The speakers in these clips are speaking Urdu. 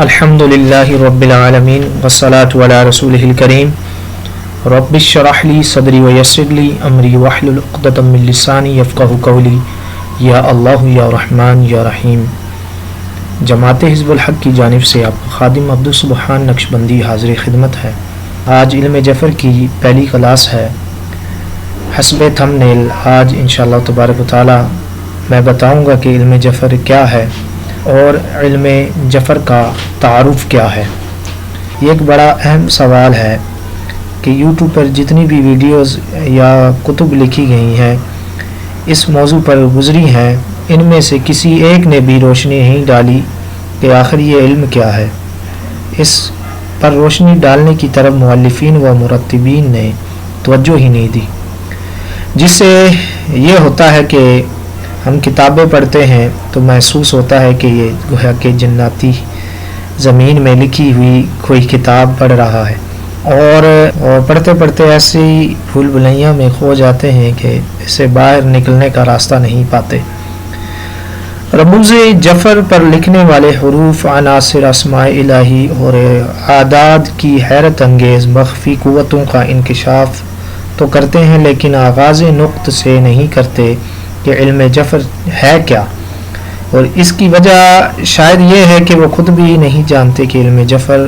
الحمدللہ رب العالمین والصلاة علی رسولہ الکریم رب اشرح لی صدری ویسر لی امری واحلل عقدۃ من لسانی یفقہوا قولی یا اللہ یا رحمان یا رحیم۔ جماعت حزب الحق کی جانب سے آپ خادم عبدالسبحان نقشبندی حاضر خدمت ہے۔ آج علم جعفر کی پہلی کلاس ہے۔ حسب تھمبنیل آج انشاءاللہ تبارک و تعالی میں بتاؤں گا کہ علم جعفر کیا ہے اور علم جعفر کا تعارف کیا ہے۔ یہ ایک بڑا اہم سوال ہے کہ یوٹیوب پر جتنی بھی ویڈیوز یا کتب لکھی گئی ہیں اس موضوع پر گزری ہیں، ان میں سے کسی ایک نے بھی روشنی نہیں ڈالی کہ آخر یہ علم کیا ہے۔ اس پر روشنی ڈالنے کی طرف مؤلفین و مرتبین نے توجہ ہی نہیں دی، جس سے یہ ہوتا ہے کہ ہم کتابیں پڑھتے ہیں تو محسوس ہوتا ہے کہ یہ گویا کہ جناتی زمین میں لکھی ہوئی کوئی کتاب پڑھ رہا ہے، اور پڑھتے پڑھتے ایسی بھول بھلیاں میں کھو جاتے ہیں کہ اسے باہر نکلنے کا راستہ نہیں پاتے۔ رموز جعفر پر لکھنے والے حروف، عناصر اسماء الہی اور اعداد کی حیرت انگیز مخفی قوتوں کا انکشاف تو کرتے ہیں، لیکن آغاز نقط سے نہیں کرتے کہ علم جعفر ہے کیا، اور اس کی وجہ شاید یہ ہے کہ وہ خود بھی نہیں جانتے کہ علم جعفر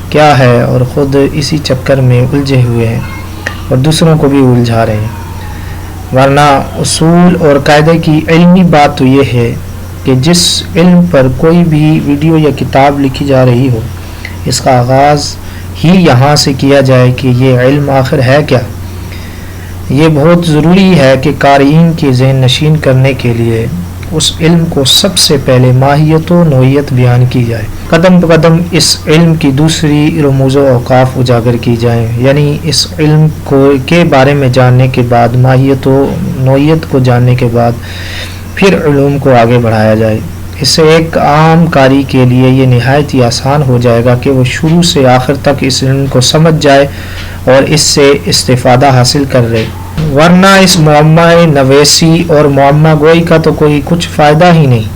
کیا ہے، اور خود اسی چکر میں الجھے ہوئے ہیں اور دوسروں کو بھی الجھا رہے ہیں۔ ورنہ اصول اور قاعدے کی علمی بات تو یہ ہے کہ جس علم پر کوئی بھی ویڈیو یا کتاب لکھی جا رہی ہو، اس کا آغاز ہی یہاں سے کیا جائے کہ یہ علم آخر ہے کیا۔ یہ بہت ضروری ہے کہ قارئین کے ذہن نشین کرنے کے لیے اس علم کو سب سے پہلے ماہیت و نوعیت بیان کی جائے، قدم بقدم اس علم کی دوسری رموز و اوقاف اجاگر کی جائیں، یعنی اس علم کے بارے میں جاننے کے بعد، ماہیت و نوعیت کو جاننے کے بعد پھر علوم کو آگے بڑھایا جائے۔ اس سے ایک عام قاری کے لیے یہ نہایت ہی آسان ہو جائے گا کہ وہ شروع سے آخر تک اس علم کو سمجھ جائے اور اس سے استفادہ حاصل کر رہے، ورنہ اس معمہ نویسی اور معمہ گوئی کا تو کوئی کچھ فائدہ ہی نہیں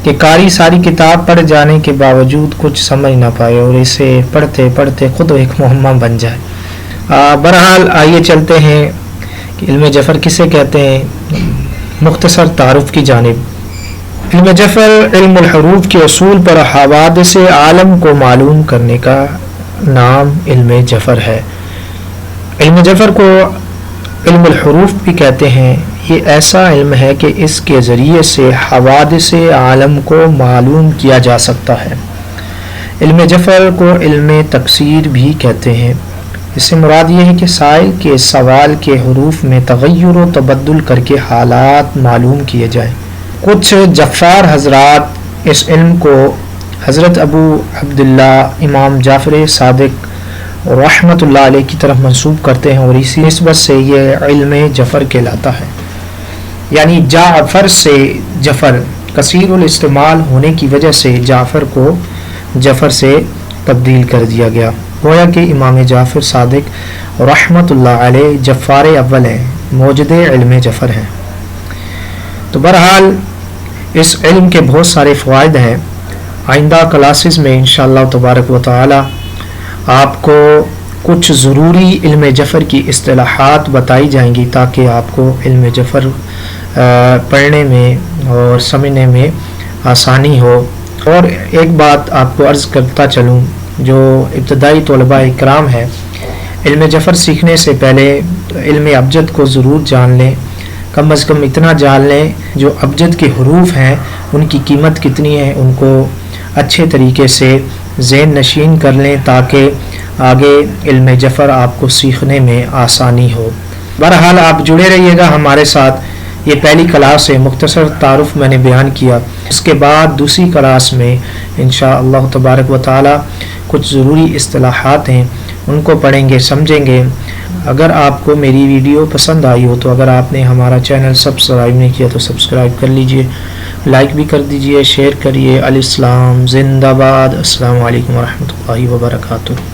کہ قاری ساری کتاب پڑھ جانے کے باوجود کچھ سمجھ نہ پائے اور اسے پڑھتے پڑھتے خود ایک معمہ بن جائے۔ بہرحال آئیے چلتے ہیں کہ علم جعفر کسے کہتے ہیں، مختصر تعارف کی جانب۔ علم جعفر علم الحروف کے اصول پر حوادث عالم کو معلوم کرنے کا نام علم جعفر ہے۔ علم جعفر کو علم الحروف بھی کہتے ہیں۔ یہ ایسا علم ہے کہ اس کے ذریعے سے حوادث عالم کو معلوم کیا جا سکتا ہے۔ علم جعفر کو علم تفسیر بھی کہتے ہیں۔ اس سے مراد یہ ہے کہ سائل کے سوال کے حروف میں تغیر و تبدل کر کے حالات معلوم کیے جائیں۔ کچھ جفار حضرات اس علم کو حضرت ابو عبداللہ امام جعفر صادق رحمۃ اللہ علیہ کی طرف منسوب کرتے ہیں، اور اسی نسبت سے یہ علم جعفر کہلاتا ہے۔ یعنی جعفر سے جعفر کثیر الاستعمال ہونے کی وجہ سے جعفر کو جعفر سے تبدیل کر دیا گیا، گویا کہ امام جعفر صادق رحمۃ اللہ علیہ جفار اول ہیں، موجد علم جعفر ہیں۔ تو بہرحال اس علم کے بہت سارے فوائد ہیں۔ آئندہ کلاسز میں انشاءاللہ تبارک و تعالی آپ کو کچھ ضروری علم جعفر کی اصطلاحات بتائی جائیں گی تاکہ آپ کو علم جعفر پڑھنے میں اور سمجھنے میں آسانی ہو۔ اور ایک بات آپ کو عرض کرتا چلوں، جو ابتدائی طلباء اکرام ہے، علم جعفر سیکھنے سے پہلے علم ابجد کو ضرور جان لیں، کم از کم اتنا جان لیں جو ابجد کے حروف ہیں ان کی قیمت کتنی ہے، ان کو اچھے طریقے سے ذہن نشین کر لیں تاکہ آگے علم جعفر آپ کو سیکھنے میں آسانی ہو۔ بہرحال آپ جڑے رہیے گا ہمارے ساتھ۔ یہ پہلی کلاس ہے، مختصر تعارف میں نے بیان کیا۔ اس کے بعد دوسری کلاس میں انشاءاللہ تبارک و تعالی کچھ ضروری اصطلاحات ہیں، ان کو پڑھیں گے، سمجھیں گے۔ اگر آپ کو میری ویڈیو پسند آئی ہو تو اگر آپ نے ہمارا چینل سبسکرائب نہیں کیا تو سبسکرائب کر لیجئے، لائک بھی کر دیجئے، شیئر کریے۔ الاسلام زندہ باد۔ السلام علیکم ورحمۃ اللہ وبرکاتہ۔